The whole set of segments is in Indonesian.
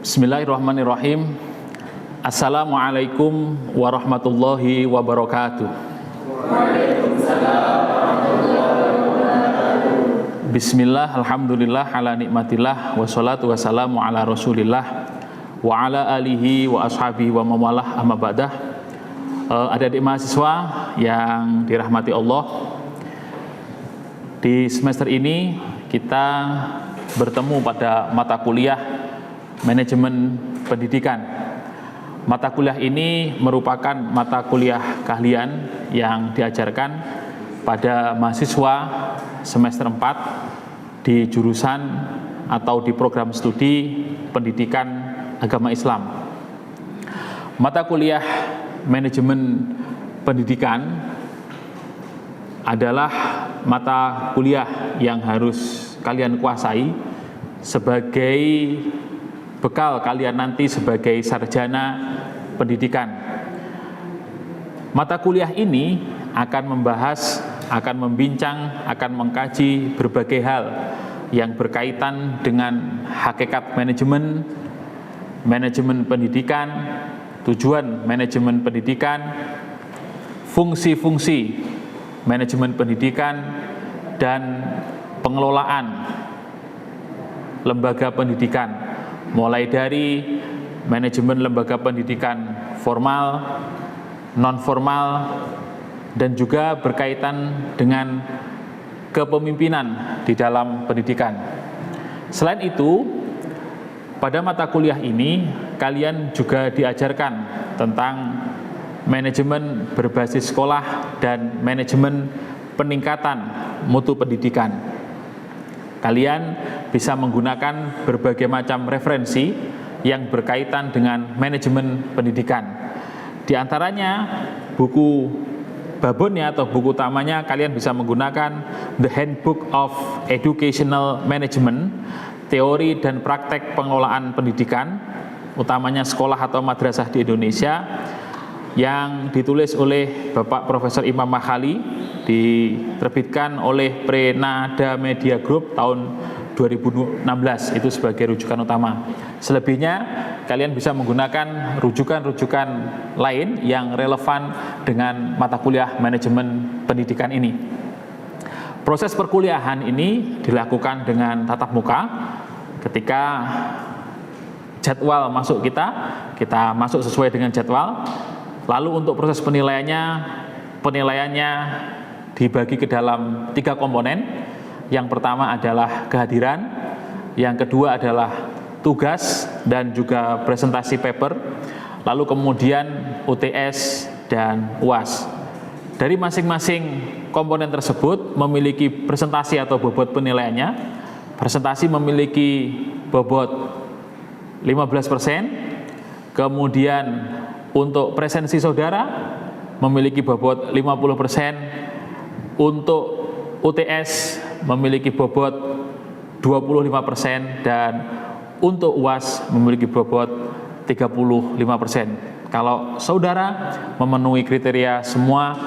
Bismillahirrahmanirrahim. Assalamualaikum warahmatullahi wabarakatuh. Bismillah, alhamdulillah, ala nikmatillah, wassalatu wassalamu ala rasulillah wa ala alihi wa ashabihi wa mawalah, amma ba'dah. Adik-adik mahasiswa yang dirahmati Allah, di semester ini kita bertemu pada mata kuliah manajemen pendidikan. Mata kuliah ini merupakan mata kuliah keahlian yang diajarkan pada mahasiswa semester 4 di jurusan atau di program studi pendidikan agama Islam. Mata kuliah manajemen pendidikan adalah mata kuliah yang harus kalian kuasai sebagai bekal kalian nanti sebagai sarjana pendidikan. Mata kuliah ini akan membahas, akan membincang, akan mengkaji berbagai hal yang berkaitan dengan hakikat manajemen pendidikan, tujuan manajemen pendidikan, fungsi-fungsi manajemen pendidikan, dan pengelolaan lembaga pendidikan, mulai dari manajemen lembaga pendidikan formal, non-formal, dan juga berkaitan dengan kepemimpinan di dalam pendidikan. Selain itu, pada mata kuliah ini kalian juga diajarkan tentang manajemen berbasis sekolah dan manajemen peningkatan mutu pendidikan. Kalian bisa menggunakan berbagai macam referensi yang berkaitan dengan manajemen pendidikan. Di antaranya buku babonnya atau buku utamanya kalian bisa menggunakan The Handbook of Educational Management, teori dan praktek pengelolaan pendidikan, utamanya sekolah atau madrasah di Indonesia, yang ditulis oleh Bapak Profesor Imam Makhali, diterbitkan oleh Prenada Media Group tahun 2016, itu sebagai rujukan utama. Selebihnya kalian bisa menggunakan rujukan-rujukan lain yang relevan dengan mata kuliah manajemen pendidikan ini. Proses perkuliahan ini dilakukan dengan tatap muka. Ketika jadwal masuk kita masuk sesuai dengan jadwal. Lalu untuk proses penilaiannya dibagi ke dalam 3 komponen. Yang pertama adalah kehadiran, yang kedua adalah tugas dan juga presentasi paper, lalu kemudian UTS dan UAS. Dari masing-masing komponen tersebut memiliki presentasi atau bobot penilaiannya. Presentasi memiliki bobot 15%, kemudian untuk presensi saudara memiliki bobot 50%, untuk UTS memiliki bobot 25%, dan untuk UAS memiliki bobot 35%. Kalau saudara memenuhi kriteria semua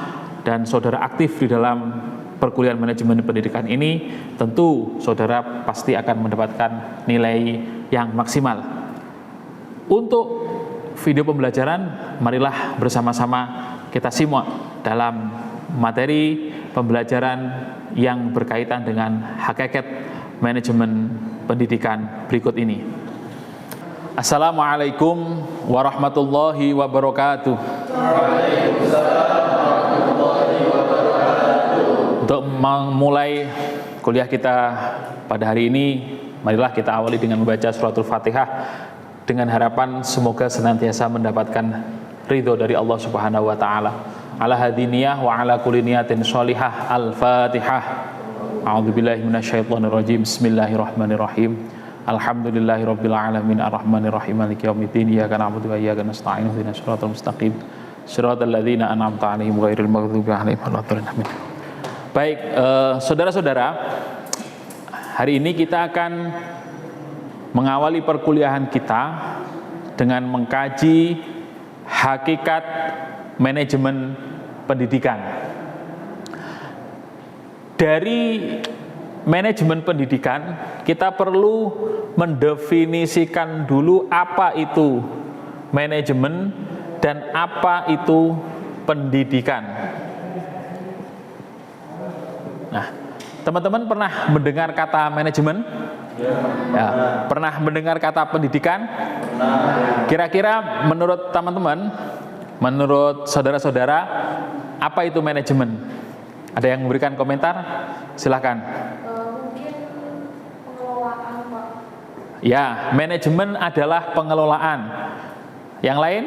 dan saudara aktif di dalam perkuliahan manajemen pendidikan ini, tentu saudara pasti akan mendapatkan nilai yang maksimal. Untuk video pembelajaran, marilah bersama-sama kita simak dalam materi pembelajaran yang berkaitan dengan hakikat manajemen pendidikan berikut ini. Assalamualaikum warahmatullahi wabarakatuh. Untuk memulai kuliah kita pada hari ini, marilah kita awali dengan membaca suratul Fatihah dengan harapan semoga senantiasa mendapatkan ridho dari Allah Subhanahu wa taala. Ala hadiniyah wa ala kulli niyatin sholihah. Al-Fatihah. A'udzubillahi minasyaitonirrajim. Bismillahirrahmanirrahim. Alhamdulillahirabbil alamin arrahmanirrahim maliki yaumiddin. Iyyaka na'budu wa iyyaka nasta'in. Ihdinas siratal mustaqim. Shiratal ladzina an'amta 'alaihim ghairil maghdubi 'alaihim waladdallin. Amin. Baik, saudara-saudara, hari ini kita akan mengawali perkuliahan kita dengan mengkaji hakikat manajemen pendidikan. Dari manajemen pendidikan, kita perlu mendefinisikan dulu apa itu manajemen dan apa itu pendidikan. Nah, teman-teman pernah mendengar kata manajemen? Ya, pernah mendengar kata pendidikan? Kira-kira menurut teman-teman, menurut saudara-saudara, apa itu manajemen? Ada yang memberikan komentar? Silahkan. Mungkin pengelolaan, Pak. Ya, manajemen adalah pengelolaan. Yang lain?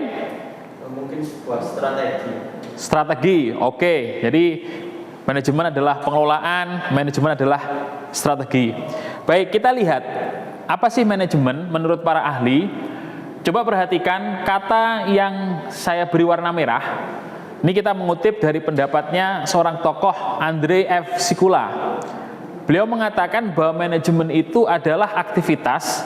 Mungkin sebuah strategi. Strategi, oke. Jadi manajemen adalah pengelolaan, manajemen adalah strategi. Baik, kita lihat apa sih manajemen menurut para ahli. Coba perhatikan kata yang saya beri warna merah. Ini kita mengutip dari pendapatnya seorang tokoh, Andre F. Sikula. Beliau mengatakan bahwa manajemen itu adalah aktivitas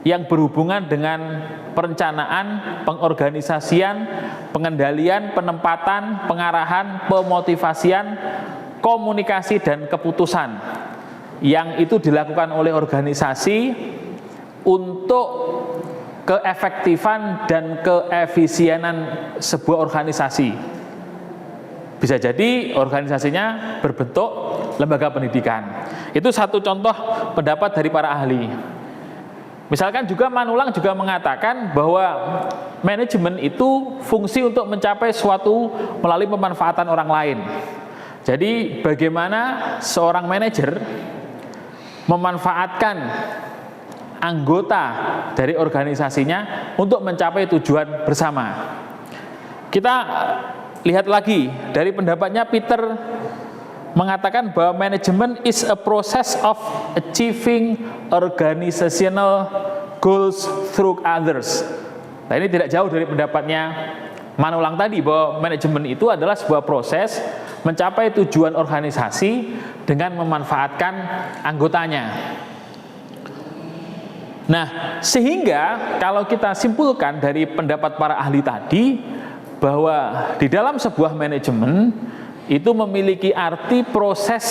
yang berhubungan dengan perencanaan, pengorganisasian, pengendalian, penempatan, pengarahan, pemotivasian, komunikasi, dan keputusan yang itu dilakukan oleh organisasi untuk keefektifan dan keefisienan sebuah organisasi. Bisa jadi organisasinya berbentuk lembaga pendidikan. Itu satu contoh pendapat dari para ahli. Misalkan juga Manulang juga mengatakan bahwa manajemen itu fungsi untuk mencapai suatu melalui pemanfaatan orang lain. Jadi bagaimana seorang manajer memanfaatkan anggota dari organisasinya untuk mencapai tujuan bersama. Kita lihat lagi dari pendapatnya Peter mengatakan bahwa manajemen is a process of achieving organizational goals through others. Nah, ini tidak jauh dari pendapatnya Manulang tadi bahwa manajemen itu adalah sebuah proses mencapai tujuan organisasi dengan memanfaatkan anggotanya. Nah, sehingga kalau kita simpulkan dari pendapat para ahli tadi bahwa di dalam sebuah manajemen itu memiliki arti proses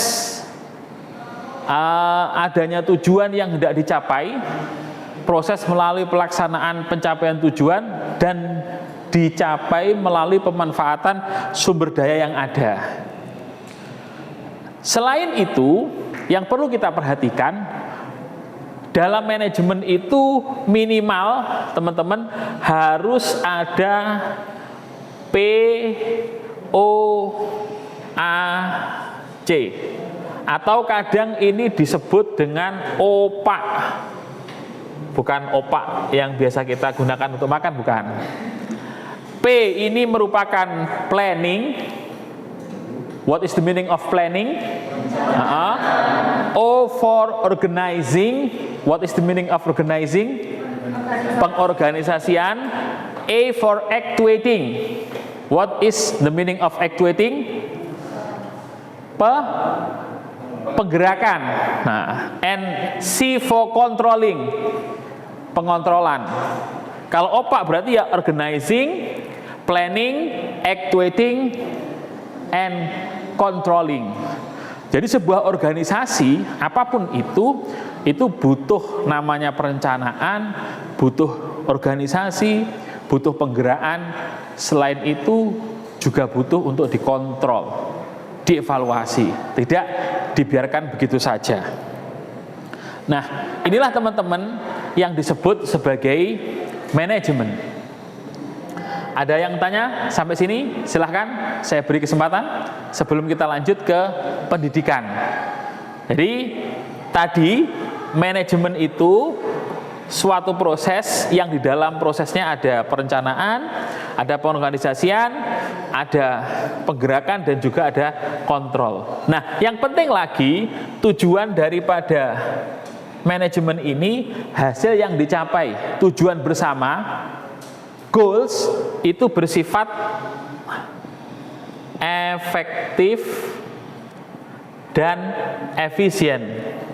adanya tujuan yang hendak dicapai, proses melalui pelaksanaan pencapaian tujuan dan dicapai melalui pemanfaatan sumber daya yang ada. Selain itu, yang perlu kita perhatikan dalam manajemen itu minimal teman-teman harus ada POAC atau kadang ini disebut dengan OPA. Bukan opak yang biasa kita gunakan untuk makan, bukan. P ini merupakan planning. What is the meaning of planning? O for organizing. What is the meaning of organizing? Pengorganisasian. A for actuating. What is the meaning of actuating? Penggerakan. Nah, and C for controlling. Pengontrolan. Kalau OPA berarti ya organizing, planning, actuating, and controlling. Jadi sebuah organisasi apapun itu butuh namanya perencanaan, butuh organisasi, butuh penggeraan. Selain itu juga butuh untuk dikontrol, dievaluasi, tidak dibiarkan begitu saja. Nah, inilah teman-teman yang disebut sebagai manajemen. Ada yang tanya sampai sini? Silahkan, saya beri kesempatan sebelum kita lanjut ke pendidikan. Jadi tadi manajemen itu suatu proses yang di dalam prosesnya ada perencanaan, ada pengorganisasian, ada penggerakan dan juga ada kontrol. Nah, yang penting lagi tujuan daripada manajemen ini hasil yang dicapai, tujuan bersama, goals itu bersifat efektif dan efisien,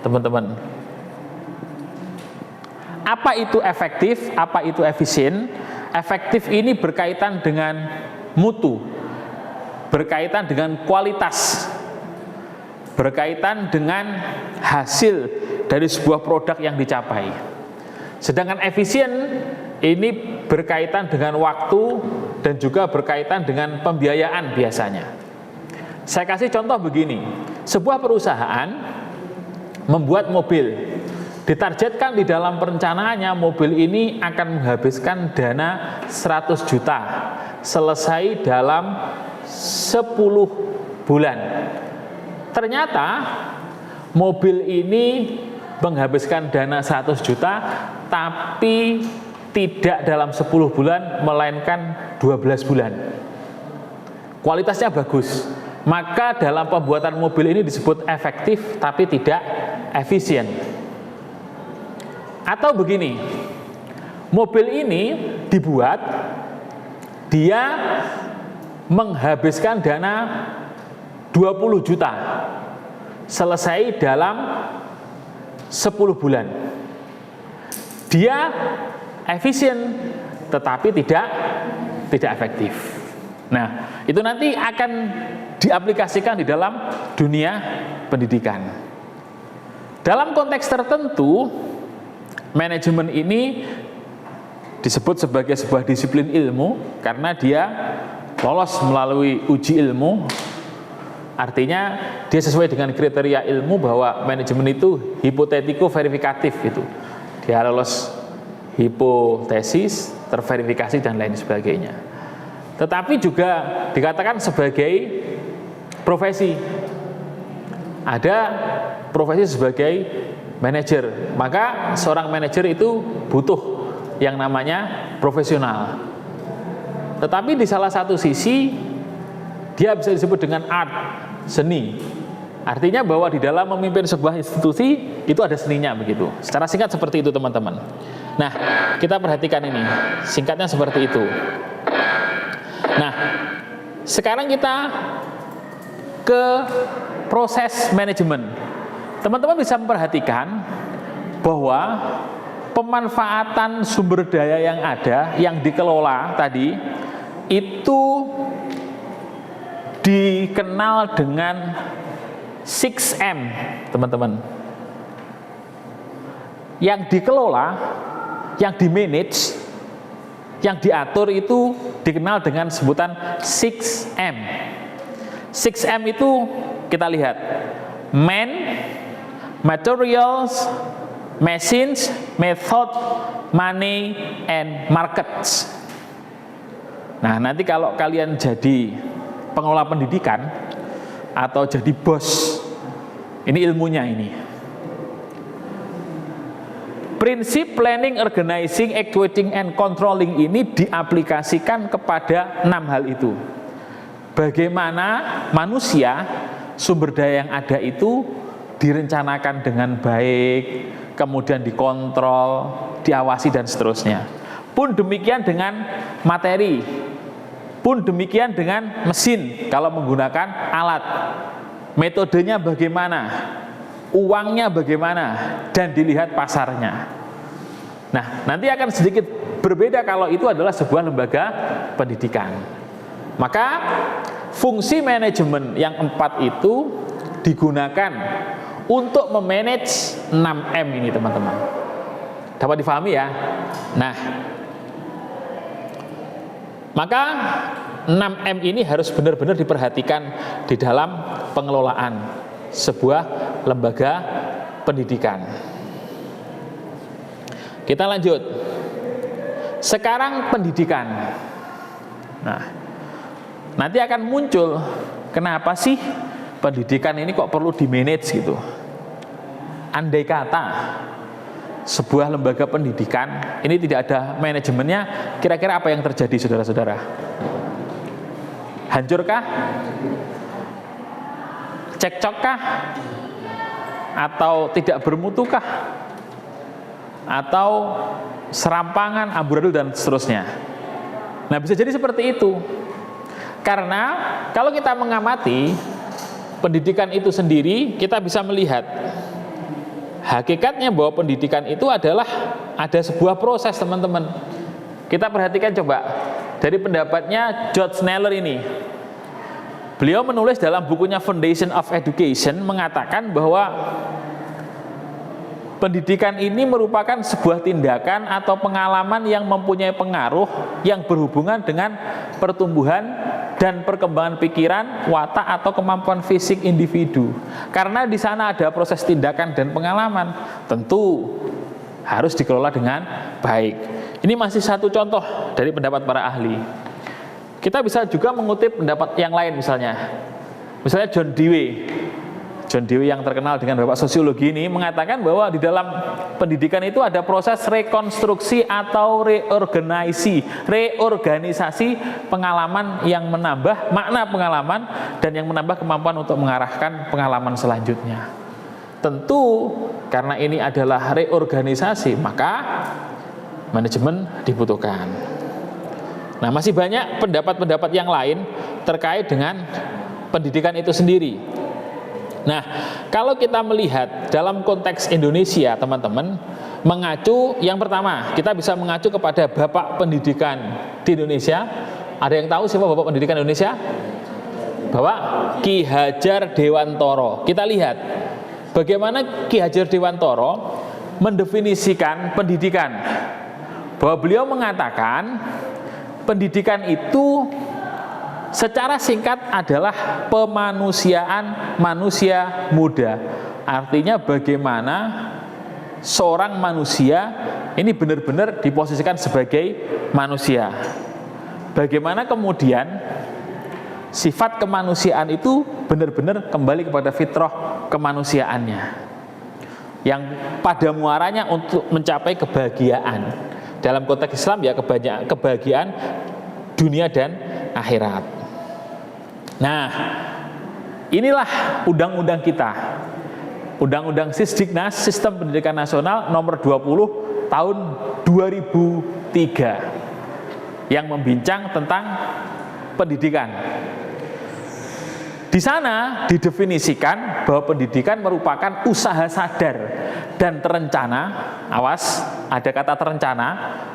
teman-teman. Apa itu efektif? Apa itu efisien? Efektif ini berkaitan dengan mutu, berkaitan dengan kualitas. berkaitan dengan hasil dari sebuah produk yang dicapai. Sedangkan efisien ini berkaitan dengan waktu dan juga berkaitan dengan pembiayaan biasanya. Saya kasih contoh begini, sebuah perusahaan membuat mobil, ditargetkan di dalam perencanaannya mobil ini akan menghabiskan dana 100 juta selesai dalam 10 bulan. Ternyata mobil ini menghabiskan dana 100 juta tapi tidak dalam 10 bulan melainkan 12 bulan. Kualitasnya bagus. Maka dalam pembuatan mobil ini disebut efektif tapi tidak efisien. Atau begini, mobil ini dibuat, dia menghabiskan dana 20 juta selesai dalam 10 bulan. Dia efisien tetapi tidak efektif. Nah, itu nanti akan diaplikasikan di dalam dunia pendidikan. Dalam konteks tertentu, manajemen ini disebut sebagai sebuah disiplin ilmu karena dia lolos melalui uji ilmu. Artinya dia sesuai dengan kriteria ilmu bahwa manajemen itu hipotetiko verifikatif itu. Dia lolos hipotesis, terverifikasi dan lain sebagainya. Tetapi juga dikatakan sebagai profesi. Ada profesi sebagai manajer. Maka seorang manajer itu butuh yang namanya profesional. Tetapi di salah satu sisi dia bisa disebut dengan art, seni. Artinya bahwa di dalam memimpin sebuah institusi itu ada seninya begitu. Secara singkat seperti itu teman-teman. Nah, kita perhatikan ini. Singkatnya seperti itu. Nah, sekarang kita ke proses manajemen. Teman-teman bisa memperhatikan bahwa pemanfaatan sumber daya yang ada, yang dikelola tadi, itu dikenal dengan 6M, teman-teman. Yang dikelola, yang dimanage, yang diatur itu dikenal dengan sebutan 6M. 6M itu kita lihat, man, materials, machines, method, money, and markets. Nah, nanti kalau kalian jadi pengelola pendidikan atau jadi bos, ini ilmunya ini. Prinsip planning, organizing, actuating, and controlling ini diaplikasikan kepada 6 hal itu. Bagaimana manusia, sumber daya yang ada itu direncanakan dengan baik, kemudian dikontrol, diawasi, dan seterusnya. Pun demikian dengan materi, pun demikian dengan mesin kalau menggunakan alat. Metodenya bagaimana, uangnya bagaimana, dan dilihat pasarnya. Nah, nanti akan sedikit berbeda kalau itu adalah sebuah lembaga pendidikan. Maka fungsi manajemen yang 4 itu digunakan untuk memanage 6M ini teman-teman. Dapat difahami ya? Nah, maka 6M ini harus benar-benar diperhatikan di dalam pengelolaan sebuah lembaga pendidikan. Kita lanjut. Sekarang pendidikan. Nah, nanti akan muncul kenapa sih pendidikan ini kok perlu di-manage gitu. Andai kata sebuah lembaga pendidikan ini tidak ada manajemennya, kira-kira apa yang terjadi saudara-saudara? Hancurkah? Cekcokkah? Atau tidak bermutukah? Atau serampangan, amburadul, dan seterusnya? Nah, bisa jadi seperti itu. Karena kalau kita mengamati pendidikan itu sendiri, kita bisa melihat hakikatnya bahwa pendidikan itu adalah ada sebuah proses, teman-teman. Kita perhatikan coba dari pendapatnya George Sneller ini. Beliau menulis dalam bukunya Foundation of Education mengatakan bahwa pendidikan ini merupakan sebuah tindakan atau pengalaman yang mempunyai pengaruh yang berhubungan dengan pertumbuhan dan perkembangan pikiran, watak atau kemampuan fisik individu. Karena di sana ada proses tindakan dan pengalaman, tentu harus dikelola dengan baik. Ini masih satu contoh dari pendapat para ahli. Kita bisa juga mengutip pendapat yang lain misalnya John Dewey. John Dewey yang terkenal dengan bapak sosiologi ini mengatakan bahwa di dalam pendidikan itu ada proses rekonstruksi atau reorganisasi pengalaman yang menambah makna pengalaman dan yang menambah kemampuan untuk mengarahkan pengalaman selanjutnya. Tentu karena ini adalah reorganisasi, maka manajemen dibutuhkan. Nah, masih banyak pendapat-pendapat yang lain terkait dengan pendidikan itu sendiri. Nah, kalau kita melihat dalam konteks Indonesia, teman-teman, mengacu yang pertama, kita bisa mengacu kepada Bapak Pendidikan di Indonesia. Ada yang tahu siapa Bapak Pendidikan Indonesia? Bapak Ki Hajar Dewantoro. Kita lihat bagaimana Ki Hajar Dewantoro mendefinisikan pendidikan. Bahwa beliau mengatakan pendidikan itu secara singkat adalah pemanusiaan manusia muda. Artinya bagaimana seorang manusia ini benar-benar diposisikan sebagai manusia. Bagaimana kemudian sifat kemanusiaan itu benar-benar kembali kepada fitrah kemanusiaannya, yang pada muaranya untuk mencapai kebahagiaan. Dalam konteks Islam ya kebahagiaan dunia dan akhirat. Nah, inilah undang-undang kita. Undang-undang Sisdiknas, Sistem Pendidikan Nasional nomor 20 tahun 2003 yang membincang tentang pendidikan. Di sana didefinisikan bahwa pendidikan merupakan usaha sadar dan terencana. Awas, ada kata terencana,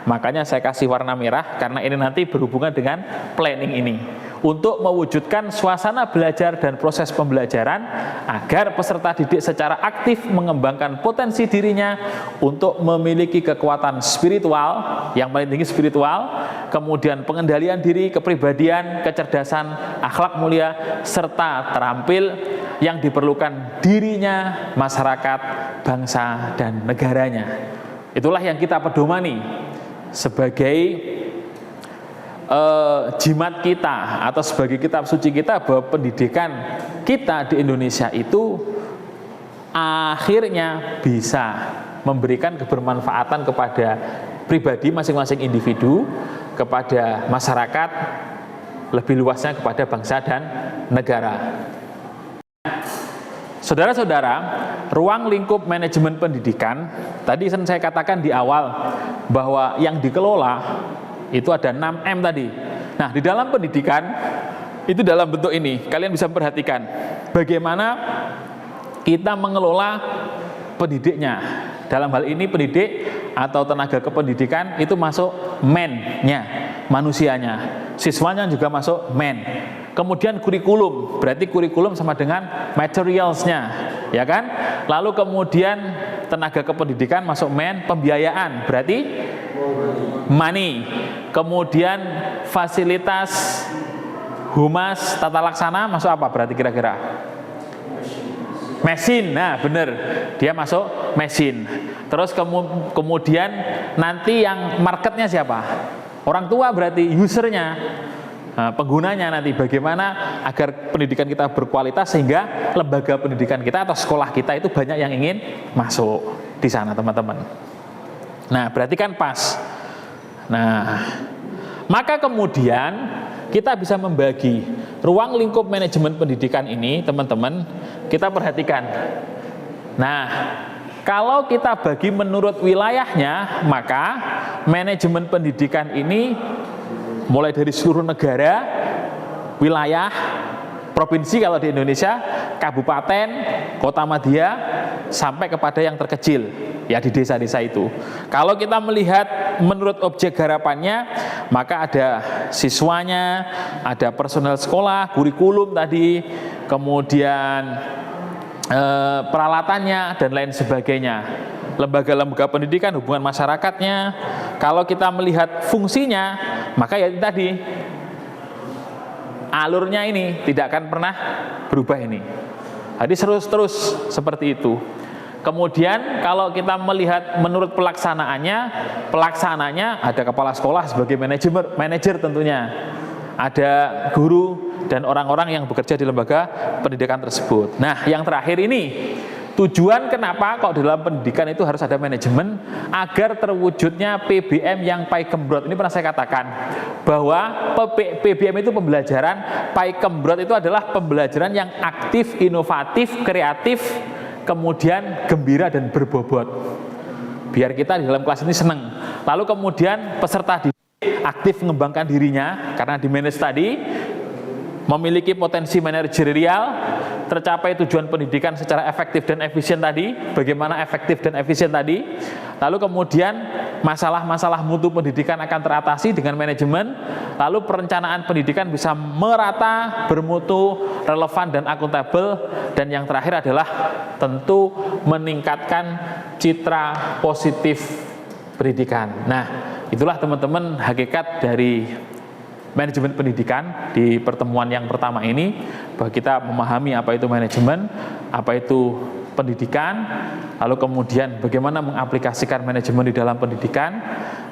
makanya saya kasih warna merah karena ini nanti berhubungan dengan planning ini. Untuk mewujudkan suasana belajar dan proses pembelajaran agar peserta didik secara aktif mengembangkan potensi dirinya untuk memiliki kekuatan spiritual, yang paling tinggi spiritual, kemudian pengendalian diri, kepribadian, kecerdasan, akhlak mulia, serta terampil yang diperlukan dirinya, masyarakat, bangsa, dan negaranya. Itulah yang kita pedomani sebagai jimat kita atau sebagai kitab suci kita, bahwa pendidikan kita di Indonesia itu akhirnya bisa memberikan kebermanfaatan kepada pribadi masing-masing individu, kepada masyarakat, lebih luasnya kepada bangsa dan negara. Saudara-saudara, ruang lingkup manajemen pendidikan, tadi saya katakan di awal bahwa yang dikelola itu ada 6M tadi. Nah, di dalam pendidikan itu dalam bentuk ini, kalian bisa perhatikan bagaimana kita mengelola pendidiknya. Dalam hal ini pendidik atau tenaga kependidikan itu masuk man-nya, manusianya. Siswanya juga masuk man. Kemudian kurikulum, berarti kurikulum sama dengan materials-nya, ya kan? Lalu kemudian tenaga kependidikan masuk man, pembiayaan, berarti money. Kemudian fasilitas, humas, tata laksana masuk apa berarti kira-kira? Mesin. Nah, benar, dia masuk mesin. Terus kemudian nanti yang marketnya siapa? Orang tua, berarti usernya, penggunanya nanti. Bagaimana agar pendidikan kita berkualitas sehingga lembaga pendidikan kita atau sekolah kita itu banyak yang ingin masuk di sana, teman-teman. Nah, berarti kan pas. Nah, maka kemudian kita bisa membagi ruang lingkup manajemen pendidikan ini, teman-teman. Kita perhatikan. Nah, kalau kita bagi menurut wilayahnya, maka manajemen pendidikan ini mulai dari seluruh negara, wilayah, provinsi kalau di Indonesia, kabupaten, kota madya, sampai kepada yang terkecil. ya di desa-desa itu. Kalau kita melihat menurut objek garapannya, maka ada siswanya, ada personel sekolah, kurikulum tadi, kemudian peralatannya dan lain sebagainya. Lembaga-lembaga pendidikan, hubungan masyarakatnya. Kalau kita melihat fungsinya, maka ya tadi alurnya ini tidak akan pernah berubah ini. Jadi terus seperti itu. Kemudian kalau kita melihat menurut pelaksananya ada kepala sekolah sebagai manajer tentunya. Ada guru dan orang-orang yang bekerja di lembaga pendidikan tersebut. Nah, yang terakhir ini, tujuan kenapa kok dalam pendidikan itu harus ada manajemen, agar terwujudnya PBM yang paikembrot. Ini pernah saya katakan bahwa PBM itu pembelajaran, paikembrot itu adalah pembelajaran yang aktif, inovatif, kreatif, kemudian gembira dan berbobot. Biar kita di dalam kelas ini senang. Lalu kemudian peserta didik aktif mengembangkan dirinya karena di manage tadi, memiliki potensi manajerial, tercapai tujuan pendidikan secara efektif dan efisien tadi. Bagaimana efektif dan efisien tadi? Lalu kemudian masalah-masalah mutu pendidikan akan teratasi dengan manajemen. Lalu perencanaan pendidikan bisa merata, bermutu, relevan dan akuntabel. Dan yang terakhir adalah tentu meningkatkan citra positif pendidikan. Nah, itulah teman-teman hakikat dari manajemen pendidikan di pertemuan yang pertama ini, bahwa kita memahami apa itu manajemen, apa itu pendidikan, lalu kemudian bagaimana mengaplikasikan manajemen di dalam pendidikan,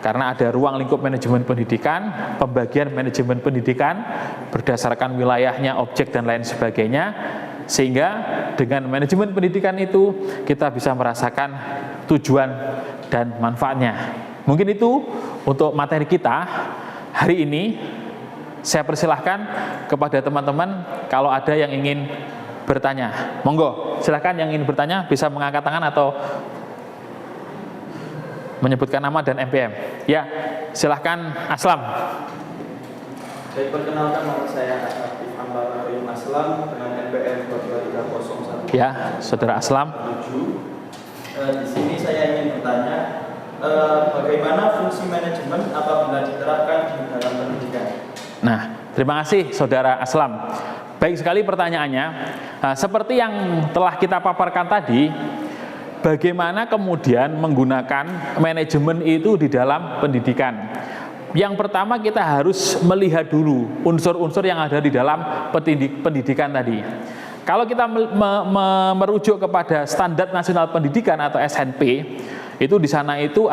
karena ada ruang lingkup manajemen pendidikan, pembagian manajemen pendidikan berdasarkan wilayahnya, objek dan lain sebagainya, sehingga dengan manajemen pendidikan itu kita bisa merasakan tujuan dan manfaatnya. Mungkin itu untuk materi kita hari ini. Saya persilahkan kepada teman-teman kalau ada yang ingin bertanya. Monggo, silahkan yang ingin bertanya bisa mengangkat tangan atau menyebutkan nama dan MPM. Ya, silahkan Aslam. Baik, perkenalkan nama saya Asnatif Ambar Aslam dengan NPM 22301. Ya, Saudara Aslam. Di sini saya ingin bertanya, bagaimana fungsi manajemen apabila diterapkan di dalam pendidikan? Nah, terima kasih Saudara Aslam. Baik sekali pertanyaannya. Nah, seperti yang telah kita paparkan tadi, bagaimana kemudian menggunakan manajemen itu di dalam pendidikan. Yang pertama kita harus melihat dulu unsur-unsur yang ada di dalam pendidikan tadi. Kalau kita merujuk kepada Standar Nasional Pendidikan atau SNP, itu di sana itu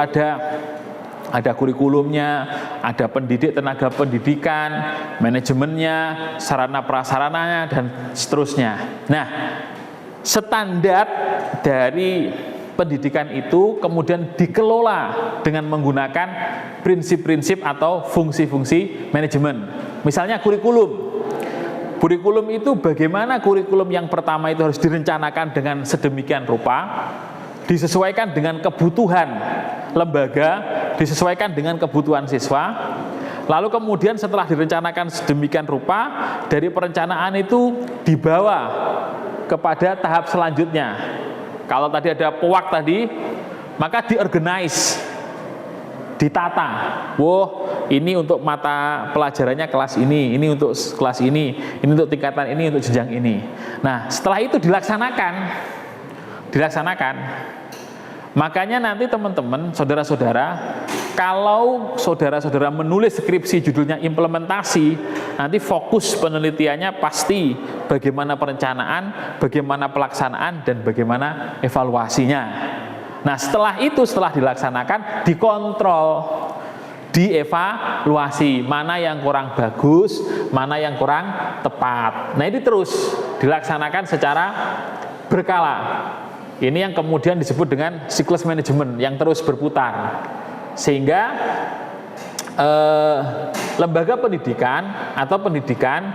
ada kurikulumnya, ada pendidik, tenaga pendidikan, manajemennya, sarana prasarananya, dan seterusnya. Nah, standar dari pendidikan itu kemudian dikelola dengan menggunakan prinsip-prinsip atau fungsi-fungsi manajemen. Misalnya kurikulum. Kurikulum itu bagaimana kurikulum yang pertama itu harus direncanakan dengan sedemikian rupa, disesuaikan dengan kebutuhan lembaga, disesuaikan dengan kebutuhan siswa. Lalu kemudian setelah direncanakan sedemikian rupa, dari perencanaan itu dibawa kepada tahap selanjutnya. Kalau tadi ada POAK tadi, maka diorganize, ditata. Ini untuk mata pelajarannya kelas ini untuk kelas ini untuk tingkatan ini, untuk jenjang ini. Nah, setelah itu dilaksanakan. Makanya nanti teman-teman, saudara-saudara, kalau saudara-saudara menulis skripsi judulnya implementasi, nanti fokus penelitiannya pasti bagaimana perencanaan, bagaimana pelaksanaan, dan bagaimana evaluasinya. Nah, setelah dilaksanakan, dikontrol, dievaluasi, mana yang kurang bagus, mana yang kurang tepat. Nah, ini terus dilaksanakan secara berkala. Ini yang kemudian disebut dengan siklus manajemen yang terus berputar, sehingga lembaga pendidikan atau pendidikan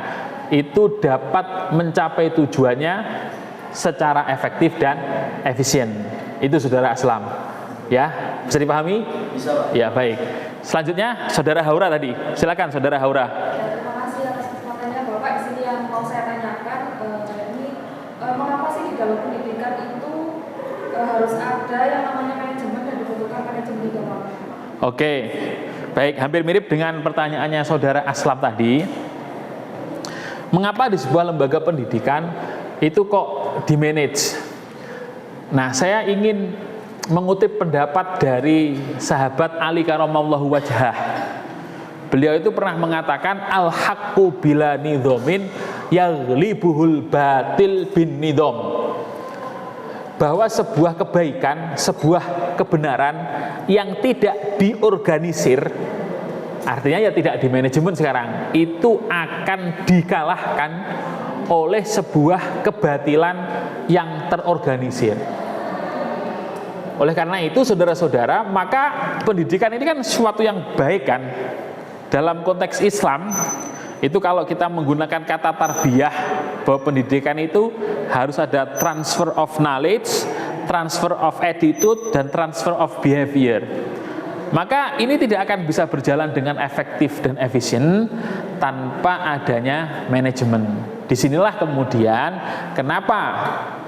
itu dapat mencapai tujuannya secara efektif dan efisien. Itu Saudara Aslam. Ya, bisa dipahami? Bisa, Pak. Ya, baik. Selanjutnya Saudara Haura tadi. Silakan Saudara Haura. Terima kasih atas kesempatannya Bapak. Di sini yang mau saya tanyakan, mengapa sih di dalam pendidikan itu harus ada yang namanya manajemen Oke, baik, hampir mirip dengan pertanyaannya saudara Aslam tadi. Mengapa di sebuah lembaga pendidikan itu kok di-manage? Nah, saya ingin mengutip pendapat dari sahabat Ali karamallahu wajhah. Beliau itu pernah mengatakan al-haqqu bila nidhamin yaghlibuhul batil bin nidham. Bahwa sebuah kebaikan, sebuah kebenaran yang tidak diorganisir, artinya ya tidak di manajemen sekarang, itu akan dikalahkan oleh sebuah kebatilan yang terorganisir. Oleh karena itu saudara-saudara, maka pendidikan ini kan sesuatu yang baik kan. Dalam konteks Islam, itu kalau kita menggunakan kata tarbiyah, bahwa pendidikan itu harus ada transfer of knowledge, transfer of attitude, dan transfer of behavior. Maka ini tidak akan bisa berjalan dengan efektif dan efisien tanpa adanya manajemen. Disinilah kemudian kenapa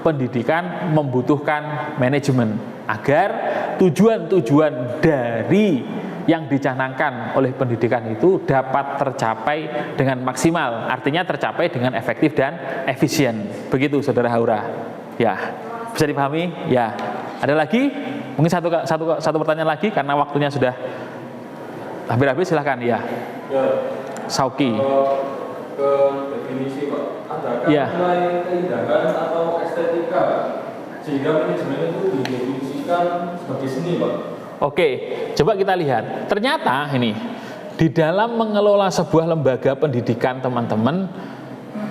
pendidikan membutuhkan manajemen, agar tujuan-tujuan dari yang dicanangkan oleh pendidikan itu dapat tercapai dengan maksimal, artinya tercapai dengan efektif dan efisien. Begitu saudara Haura. Ya, bisa dipahami? Ya. Ada lagi? Mungkin satu pertanyaan lagi karena waktunya sudah hampir habis, silahkan. Ya. Sauki. Ke definisi Pak, adakah ya. nilai keindahan atau estetika sehingga manajemen itu didefinisikan sebagai seni Pak? Oke, coba kita lihat. Ternyata ini di dalam mengelola sebuah lembaga pendidikan teman-teman,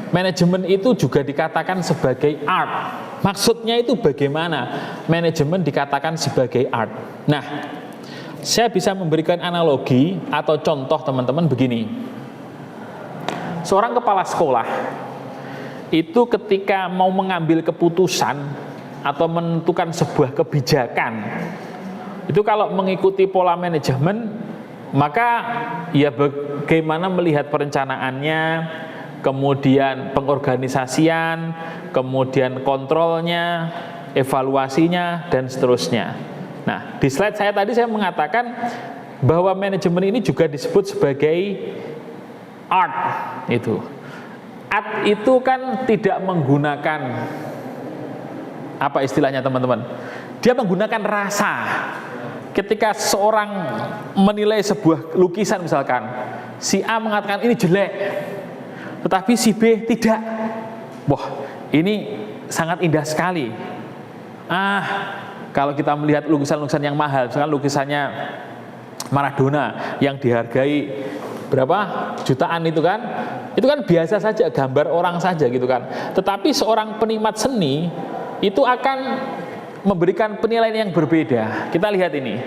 manajemen itu juga dikatakan sebagai art. Maksudnya itu bagaimana manajemen dikatakan sebagai art. Nah, saya bisa memberikan analogi atau contoh teman-teman begini. Seorang kepala sekolah itu ketika mau mengambil keputusan atau menentukan sebuah kebijakan, itu kalau mengikuti pola manajemen, maka ya bagaimana melihat perencanaannya, kemudian pengorganisasian, kemudian kontrolnya, evaluasinya, dan seterusnya. Nah, di slide saya tadi saya mengatakan bahwa manajemen ini juga disebut sebagai art. Itu art itu kan tidak menggunakan apa istilahnya teman-teman, dia menggunakan rasa. Ketika seorang menilai sebuah lukisan misalkan, si A mengatakan ini jelek, tetapi si B tidak. Wah, ini sangat indah sekali. Kalau kita melihat lukisan-lukisan yang mahal, misalkan lukisannya Maradona yang dihargai berapa jutaan itu kan biasa saja, gambar orang saja gitu kan. Tetapi seorang penikmat seni itu akan memberikan penilaian yang berbeda. Kita lihat ini,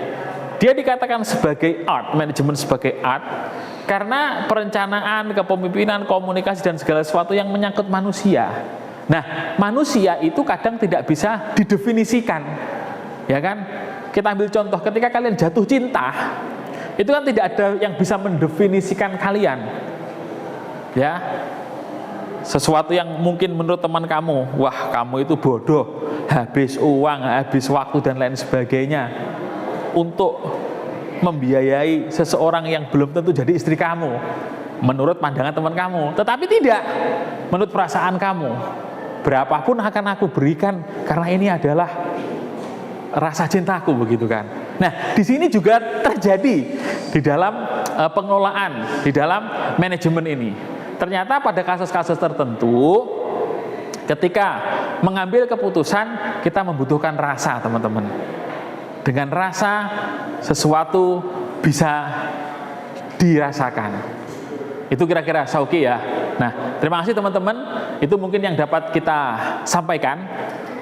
dia dikatakan sebagai art, manajemen sebagai art, karena perencanaan, kepemimpinan, komunikasi, dan segala sesuatu yang menyangkut manusia. Nah, manusia itu kadang tidak bisa didefinisikan, ya kan? Kita ambil contoh, ketika kalian jatuh cinta, itu kan tidak ada yang bisa mendefinisikan kalian, ya. Sesuatu yang mungkin menurut teman kamu, wah kamu itu bodoh, habis uang, habis waktu, dan lain sebagainya untuk membiayai seseorang yang belum tentu jadi istri kamu, menurut pandangan teman kamu. Tetapi tidak, menurut perasaan kamu, berapapun akan aku berikan karena ini adalah rasa cintaku, begitu kan. Nah, di sini juga terjadi di dalam pengelolaan, di dalam manajemen ini. Ternyata pada kasus-kasus tertentu, ketika mengambil keputusan, kita membutuhkan rasa, teman-teman. Dengan rasa, sesuatu bisa dirasakan. Itu kira-kira Sauki ya. Nah, terima kasih teman-teman. Itu mungkin yang dapat kita sampaikan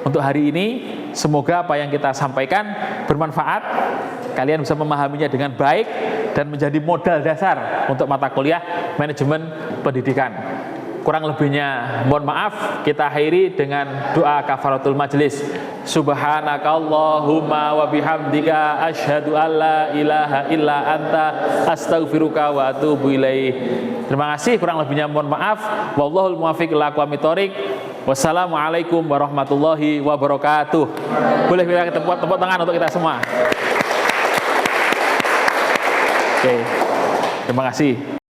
untuk hari ini. Semoga apa yang kita sampaikan bermanfaat, kalian bisa memahaminya dengan baik dan menjadi modal dasar untuk mata kuliah manajemen pendidikan. Kurang lebihnya mohon maaf, kita akhiri dengan doa kafaratul majelis. Subhanakallahumma wa bihamdika asyhadu alla ilaha illa anta astaghfiruka wa atubu ilaih. Terima kasih, kurang lebihnya mohon maaf. Wallahul muwaffiq ila aqwamit thoriq. Wassalamualaikum warahmatullahi wabarakatuh. Boleh kita tepuk tangan untuk kita semua. Oke, terima kasih.